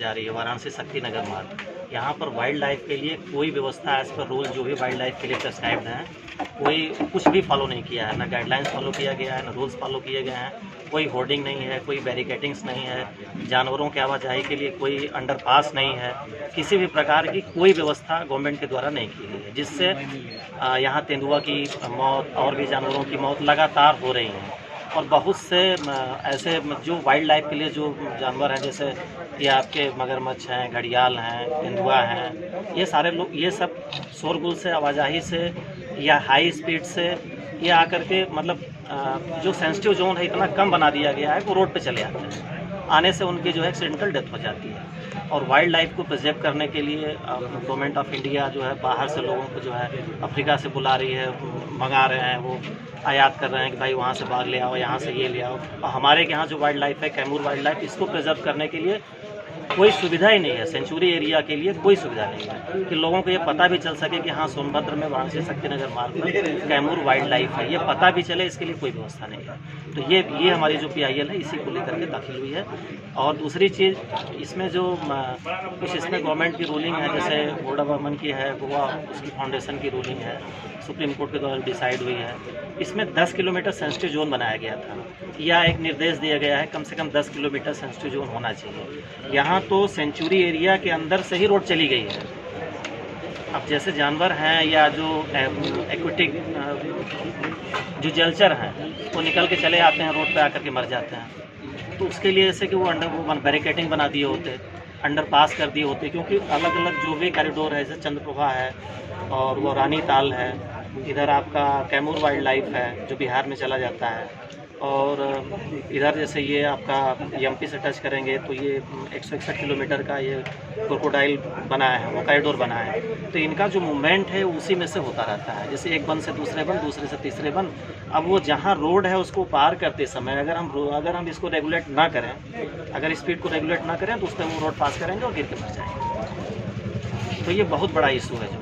जा रही है, वाराणसी शक्ति नगर मार्ग। यहाँ पर वाइल्ड लाइफ के लिए कोई व्यवस्था एज पर रूल जो भी वाइल्ड लाइफ के लिए प्रेस्क्राइब्ड हैं, कोई कुछ भी फॉलो नहीं किया है, ना गाइडलाइंस फॉलो किया गया है, ना रूल्स फॉलो किए गए हैं। कोई होर्डिंग नहीं है, कोई बैरिकेटिंग्स नहीं है, जानवरों के आवाजाही के लिए कोई अंडरपास नहीं है, किसी भी प्रकार की कोई व्यवस्था गवर्नमेंट के द्वारा नहीं की गई है, जिससे यहाँ तेंदुआ की मौत और भी जानवरों की मौत लगातार हो रही हैं। और बहुत से ऐसे जो वाइल्ड लाइफ के लिए जो जानवर हैं, जैसे ये आपके मगरमच्छ हैं, घड़ियाल हैं, तेंदुआ हैं, ये सारे लोग ये सब शोरगुल से, आवाजाही से या हाई स्पीड से ये आकर के मतलब जो सेंसिटिव जोन है इतना कम बना दिया गया है, वो रोड पे चले आते हैं। आने से उनकी जो है एक्सीडेंटल डेथ हो जाती है। और वाइल्ड लाइफ को प्रिजर्व करने के लिए गवर्नमेंट ऑफ इंडिया जो है बाहर से लोगों को जो है अफ्रीका से बुला रही है, मंगा रहे हैं, वो आयात कर रहे हैं कि भाई वहाँ से बाघ ले आओ, यहाँ से ये ले आओ। और हमारे यहाँ जो वाइल्ड लाइफ है, कैमूर वाइल्ड लाइफ, इसको प्रिजर्व करने के लिए कोई सुविधा ही नहीं है। सेंचुरी एरिया के लिए कोई सुविधा नहीं है कि लोगों को ये पता भी चल सके कि हाँ, सोनभद्र में वाराणसी शक्तिनगर मार्ग पर कैमूर वाइल्ड लाइफ है, ये पता भी चले, इसके लिए कोई व्यवस्था नहीं है। तो ये हमारी जो PIL है, इसी को लेकर के दाखिल हुई है। और दूसरी चीज़, इसमें जो कुछ इसमें गवर्नमेंट की रूलिंग है, जैसे बोर्ड ऑफ वुमेन की है, गोवा उसकी फाउंडेशन की रूलिंग है, सुप्रीम कोर्ट के द्वारा डिसाइड हुई है। इसमें 10 किलोमीटर सेंसिटिव जोन बनाया गया था, या एक निर्देश दिया गया है कम से कम 10 किलोमीटर सेंसिटिव जोन होना चाहिए। यहाँ तो सेंचुरी एरिया के अंदर से ही रोड चली गई है। अब जैसे जानवर हैं या जो एक्वेटिक जो जलचर हैं, वो निकल के चले आते हैं, रोड पे आकर के मर जाते हैं। तो उसके लिए जैसे कि वो बैरिकेटिंग बना दिए होते, अंडरपास कर दिए होते, क्योंकि अलग अलग जो भी कॉरिडोर है, जैसे चंद्रप्रभा है और वो रानी ताल है, इधर आपका कैमूर वाइल्ड लाइफ है जो बिहार में चला जाता है, और इधर जैसे ये आपका MP से टच करेंगे तो ये 161 किलोमीटर का ये क्रोकोडाइल बना है, वो कॉरिडोर बना है। तो इनका जो मूवमेंट है उसी में से होता रहता है, जैसे एक वन से दूसरे वन, दूसरे से तीसरे वन। अब वो जहाँ रोड है उसको पार करते समय अगर हम इसको रेगुलेट ना करें, अगर स्पीड को रेगुलेट ना करें, तो उस पर वो रोड पास करेंगे और गिर के मर जाएंगे। तो ये बहुत बड़ा इशू है जो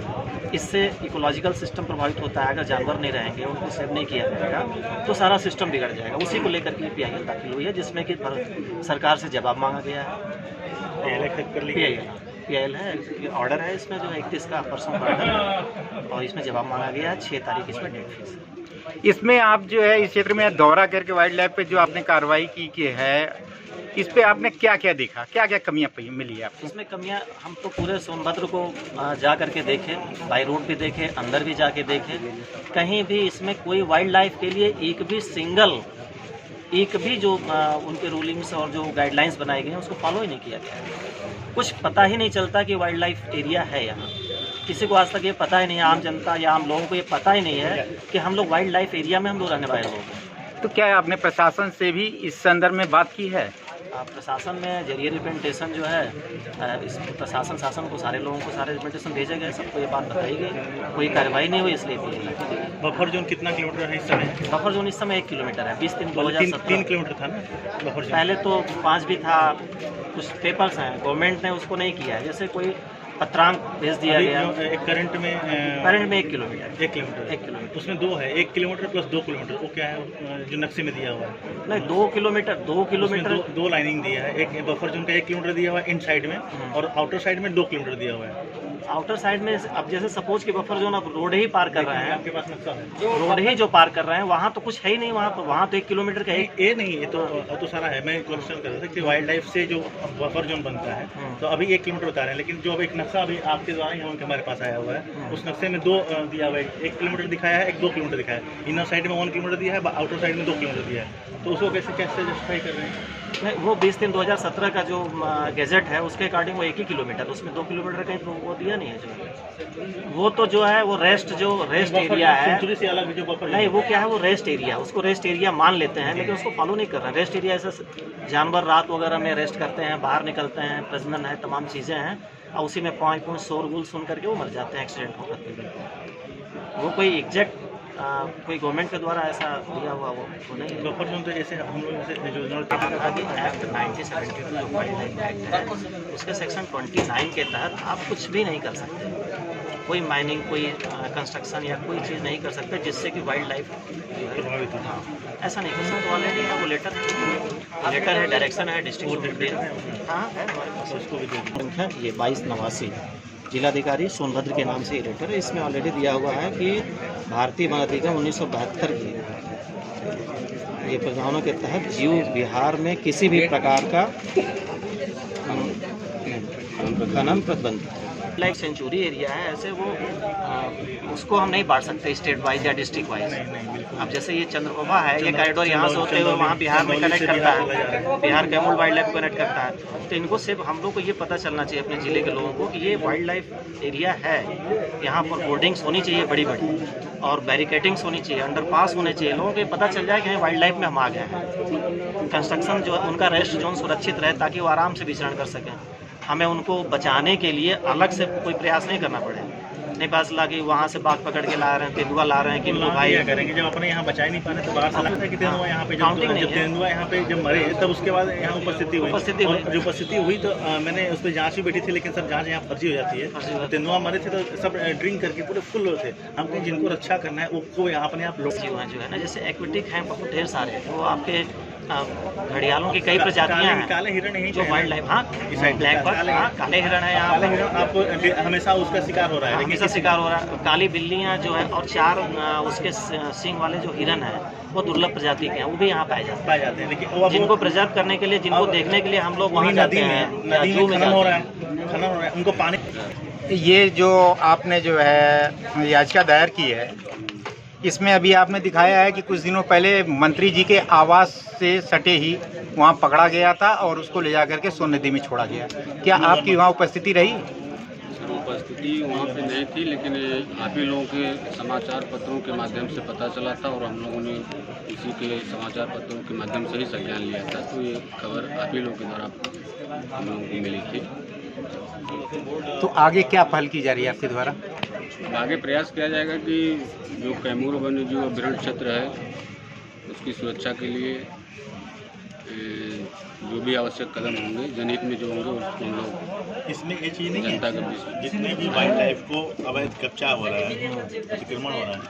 इससे इकोलॉजिकल सिस्टम प्रभावित होता है। अगर जानवर नहीं रहेंगे, उनको सेव नहीं किया जाएगा, तो सारा सिस्टम बिगड़ जाएगा। उसी को लेकर के PIL दाखिल हुई है, जिसमें कि सरकार से जवाब मांगा गया है। PIL है, ऑर्डर है इसमें जो 31 का परसों ऑर्डर है, और इसमें जवाब मांगा गया है। 6 तारीख इसमें डेट फिक्स है। इसमें आप जो है इस क्षेत्र में दौरा करके वाइल्ड लाइफ पे जो आपने कार्रवाई की है, इस पे आपने क्या क्या देखा, क्या क्या कमियां मिली आपको? इसमें कमियां, हम तो पूरे सोनभद्र को जा करके देखे, बाई रोड भी देखे, अंदर भी जाके देखे, कहीं भी इसमें कोई वाइल्ड लाइफ के लिए एक भी जो उनके रूलिंग्स और जो गाइडलाइंस बनाए गए हैं उसको फॉलो ही नहीं किया गया। कुछ पता ही नहीं चलता कि वाइल्ड लाइफ एरिया है यहाँ। किसी को आज तक ये पता ही नहीं है, आम जनता या आम लोगों को ये पता ही नहीं है कि हम लोग वाइल्ड लाइफ एरिया में हम लोग रहने वाले लोग हैं। तो क्या आपने प्रशासन से भी इस संदर्भ में बात की है? प्रशासन में जरिए रिप्रेजेंटेशन जो है, इस शासन को सारे लोगों को सारे रिप्रेजेंटेशन भेजे गए, सबको ये बात बताई गई, कोई कार्रवाई नहीं हुई, इसलिए बफर जोन कितना किलोमीटर है इस समय? बफर जोन इस समय 1 किलोमीटर है। 20-3-2017 3 किलोमीटर था ना बफर जोन? पहले तो 5 भी था। कुछ पेपर्स हैं, गवर्नमेंट ने उसको नहीं किया है, जैसे कोई पत्रांक भेज दिया गया। करंट में 1 किलोमीटर। 1 किलोमीटर उसमें 2 है, 1 किलोमीटर प्लस 2 किलोमीटर। वो क्या है जो नक्शे में दिया हुआ है? नहीं, 2 किलोमीटर 2 लाइनिंग दिया है। एक बफर जोन का 1 किलोमीटर दिया हुआ है इन साइड में, और आउटर साइड में 2 किलोमीटर दिया हुआ है। आउटर साइड में अब जैसे सपोज कि बफर जोन अब रोड ही पार कर रहे हैं, आपके पास नक्शा है, रोड ही जो पार कर रहे हैं, वहाँ तो कुछ है ही नहीं। वहाँ तो 1 किलोमीटर का ये नहीं, ये तो सारा है। मैं क्वेश्चन कर रहा था कि वाइल्ड लाइफ से जो बफर जोन बनता है, तो अभी 1 किलोमीटर बता रहे हैं, लेकिन जो अब एक नक्शा अभी आपके द्वारा ही हमारे पास आया हुआ है, उस नक्शे में 2 दिया हुआ है। 1 किलोमीटर दिखाया है, 2 किलोमीटर दिखाया है। इनर साइड में 1 किलोमीटर दिया है, आउटर साइड में 2 किलोमीटर दिया है। तो उसको कैसे जस्टिफाई कर रहे हैं? नहीं, वो 20-3-2017 का जो गैजेट है उसके अकॉर्डिंग वो 1 ही किलोमीटर, उसमें 2 किलोमीटर कहीं तो वो दिया नहीं है। जो वो तो जो है वो रेस्ट एरिया है, सेंचुरी से अलग जो बफर नहीं, वो क्या है, वो रेस्ट एरिया, उसको रेस्ट एरिया मान लेते हैं, लेकिन उसको फॉलो नहीं कर रहे हैं। रेस्ट एरिया ऐसा जानवर रात वगैरह में रेस्ट करते हैं, बाहर निकलते हैं, प्रजनन है, तमाम चीज़ें हैं, और उसी में पॉइंट शोरगुल सुन करके वो मर जाते हैं एक्सीडेंट होकर के। वो कोई एग्जैक्ट कोई गवर्नमेंट के द्वारा ऐसा दिया हुआ वो नहीं है। बफर जोन तो जैसे हम लोग जो एक्ट 1972 जो वाइल्ड लाइफ एक्ट है, उसके सेक्शन 29 के तहत आप कुछ भी नहीं कर सकते। कोई माइनिंग, कोई कंस्ट्रक्शन या कोई चीज़ नहीं कर सकते जिससे कि वाइल्ड लाइफ प्रभावित हो। हाँ ऐसा नहीं कर सकते। ऑलरेडी है वो लेटर है, डायरेक्शन है डिस्ट्रिक्ट। हाँ है हमारे पास। उसको भी दे दें। संख्या ये 2289 जिलाधिकारी सोनभद्र के नाम से ये लेटर है। इसमें ऑलरेडी दिया हुआ है कि भारतीय वन अधिनियम 1972 की ये प्रावधानों के तहत जीव विहार में किसी भी प्रकार का खनन प्रतिबंध। लाइक सेंचुरी एरिया है, ऐसे वो उसको हम नहीं बांट सकते स्टेट वाइज या डिस्ट्रिक्ट वाइज। अब जैसे ये चंद्रप्रभा है, ये कॉरिडोर यहाँ से होते हुए वहाँ बिहार में कनेक्ट करता है, Bihar Kaimur wild life connect करता है। तो इनको सिर्फ हम लोग को ये पता चलना चाहिए अपने ज़िले के लोगों को कि ये वाइल्ड लाइफ एरिया है। यहाँ पर बोर्डिंग्स होनी चाहिए बड़ी बड़ी और बैरिकेटिंग्स होनी चाहिए, अंडरपास होने चाहिए। लोगों को पता चल जाए कि वाइल्ड लाइफ में हम आ गए हैं। कंस्ट्रक्शन जो है उनका रेस्ट जोन सुरक्षित रहे ताकि वो आराम से विचरण कर सकें। हमें उनको बचाने के लिए अलग से कोई प्रयास नहीं करना पड़े। नहीं पास ला कि वहाँ से बाघ पकड़ के ला रहे हैं, तेंदुआ ला रहे हैं कि लो भाई क्या करेंगे जब अपने यहाँ बचा ही नहीं पाने तो बाहर से लगता है कि तेंदुआ यहाँ पे काउंटिंग नहीं जब है। तेंदुआ यहाँ पे जब मरे तब उसके बाद यहाँ उपस्थिति हुई। और जो उपस्थिति हुई तो मैंने उस पर जाँच भी बैठी थी, लेकिन सब जाँच यहाँ फर्जी हो जाती है। तेंदुआ मरे थे तो सब ड्रिंक करके पूरे फुल थे। हम कहीं जिनको रक्षा करना है वो यहाँ अपने आप लोग जीव हैं जो है ना, जैसे एक्वेटिक हैं बहुत ढेर सारे, वो आपके घड़ियालों की कई प्रजातियां हैं काले हिरण यहीं जो पे वाइल्ड लाइफ। हाँ इस साइड ब्लैक बर्ड, हाँ काले हिरण है यहाँ काले पर, हिरण आपको हमेशा उसका शिकार हो रहा है। हमेशा शिकार हो रहा है। काली बिल्लियाँ जो है और 4 उसके सींग वाले जो हिरन है वो दुर्लभ प्रजाति के हैं, वो भी यहाँ पाए जाते पाए जाते हैं, लेकिन वो हैं। जिनको प्रिजर्व करने के लिए, जिनको देखने के लिए हम लोग वहाँ जाते हैं, नदी जू में में खनन हो जाते रहा हैं। है, खनन हो रहा है, उनको पानी। ये जो आपने जो है याचिका दायर की है, इसमें अभी आपने दिखाया है कि कुछ दिनों पहले मंत्री जी के आवास से सटे ही वहाँ पकड़ा गया था और उसको ले जाकर के सोन नदी में छोड़ा गया। क्या आपकी वहाँ उपस्थिति रही? उपस्थिति वहाँ पे नहीं थी, लेकिन आप ही लोगों के समाचार पत्रों के माध्यम से पता चला था और हम लोगों ने इसी के समाचार पत्रों के माध्यम से ही संज्ञान लिया था। तो ये खबर आप ही लोगों के द्वारा हम लोगों को मिली थी। तो आगे क्या पहल की जा रही है आपके द्वारा? आगे प्रयास किया जाएगा कि जो कैमूर वन्यजीव अभ्यारण्य क्षेत्र है उसकी सुरक्षा के लिए जो भी आवश्यक कदम होंगे, जनहित में जो होंगे उसको हम लोग इसमें ये चीज़ नहीं जनता है, के बीच जितने भी वाइल्ड लाइफ को अवैध कब्जा हो रहा है, अतिक्रमण हो रहा है,